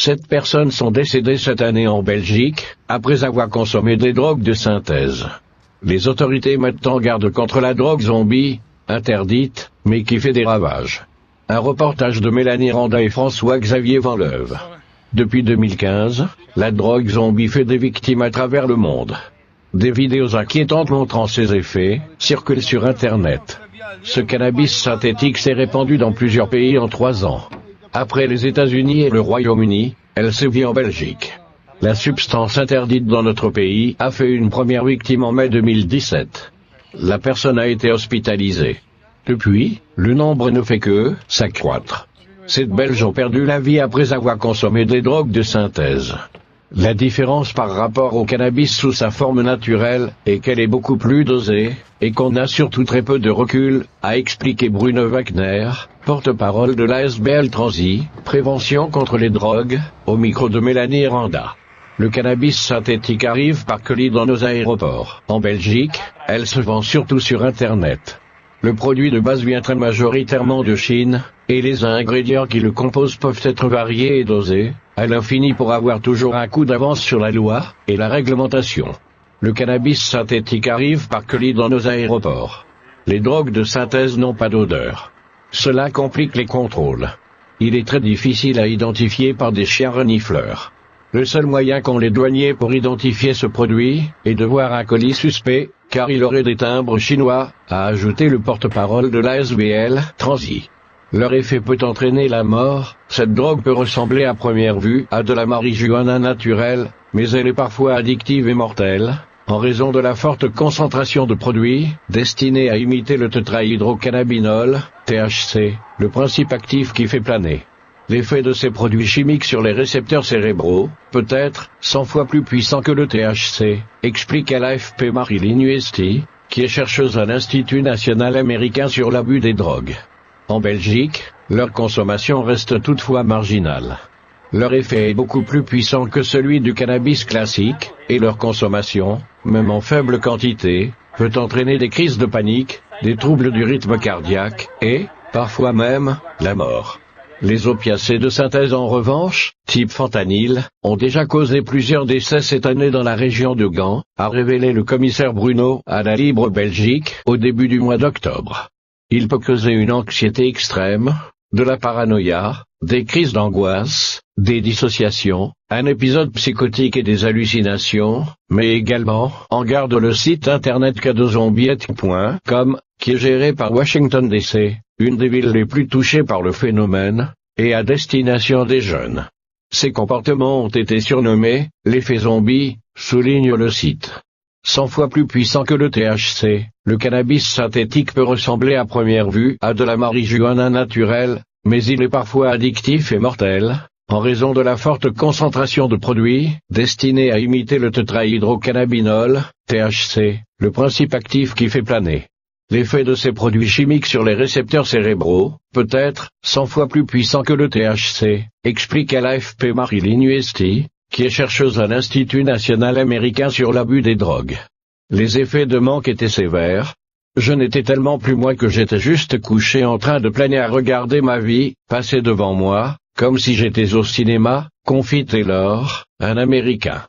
7 personnes sont décédées cette année en Belgique, après avoir consommé des drogues de synthèse. Les autorités mettent en garde contre la drogue zombie, interdite, mais qui fait des ravages. Un reportage de Mélanie Randa et François-Xavier Vanleuve. Depuis 2015, la drogue zombie fait des victimes à travers le monde. Des vidéos inquiétantes montrant ses effets circulent sur Internet. Ce cannabis synthétique s'est répandu dans plusieurs pays en 3 ans. Après les États-Unis et le Royaume-Uni, elle sévit en Belgique. La substance interdite dans notre pays a fait une première victime en mai 2017. La personne a été hospitalisée. Depuis, le nombre ne fait que s'accroître. 7 Belges ont perdu la vie après avoir consommé des drogues de synthèse. La différence par rapport au cannabis sous sa forme naturelle est qu'elle est beaucoup plus dosée, et qu'on a surtout très peu de recul, a expliqué Bruno Wagner, porte-parole de l'ASBL Transi, Prévention contre les drogues, au micro de Mélanie Randa. Le cannabis synthétique arrive par colis dans nos aéroports. En Belgique, elle se vend surtout sur Internet. Le produit de base vient très majoritairement de Chine, et les ingrédients qui le composent peuvent être variés et dosés, à l'infini pour avoir toujours un coup d'avance sur la loi et la réglementation. Le cannabis synthétique arrive par colis dans nos aéroports. Les drogues de synthèse n'ont pas d'odeur. Cela complique les contrôles. Il est très difficile à identifier par des chiens renifleurs. Le seul moyen qu'ont les douaniers pour identifier ce produit est de voir un colis suspect, car il aurait des timbres chinois, a ajouté le porte-parole de l'ASBL Transi. Leur effet peut entraîner la mort. Cette drogue peut ressembler à première vue à de la marijuana naturelle, mais elle est parfois addictive et mortelle, en raison de la forte concentration de produits destinés à imiter le tétrahydrocannabinol, THC, le principe actif qui fait planer. L'effet de ces produits chimiques sur les récepteurs cérébraux peut être 100 fois plus puissant que le THC, explique à l'AFP Marilyn Huesty, qui est chercheuse à l'Institut national américain sur l'abus des drogues. En Belgique, leur consommation reste toutefois marginale. Leur effet est beaucoup plus puissant que celui du cannabis classique, et leur consommation, même en faible quantité, peut entraîner des crises de panique, des troubles du rythme cardiaque, et, parfois même, la mort. Les opiacés de synthèse en revanche, type fentanyl, ont déjà causé plusieurs décès cette année dans la région de Gand, a révélé le commissaire Bruno à la Libre Belgique au début du mois d'octobre. Il peut causer une anxiété extrême, de la paranoïa, des crises d'angoisse, des dissociations, un épisode psychotique et des hallucinations, mais également, en garde le site internet cadozombiette.com, qui est géré par Washington DC, une des villes les plus touchées par le phénomène, et à destination des jeunes. Ces comportements ont été surnommés « l'effet zombie », souligne le site. 100 fois plus puissant que le THC, le cannabis synthétique peut ressembler à première vue à de la marijuana naturelle, mais il est parfois addictif et mortel, en raison de la forte concentration de produits destinés à imiter le tétrahydrocannabinol, THC, le principe actif qui fait planer. L'effet de ces produits chimiques sur les récepteurs cérébraux peut être 100 fois plus puissant que le THC, explique à l'AFP Marilyn Huesty, qui est chercheuse à l'Institut national américain sur l'abus des drogues. Les effets de manque étaient sévères. Je n'étais tellement plus moi que j'étais juste couché en train de planer à regarder ma vie passer devant moi, comme si j'étais au cinéma, confie Taylor, un Américain.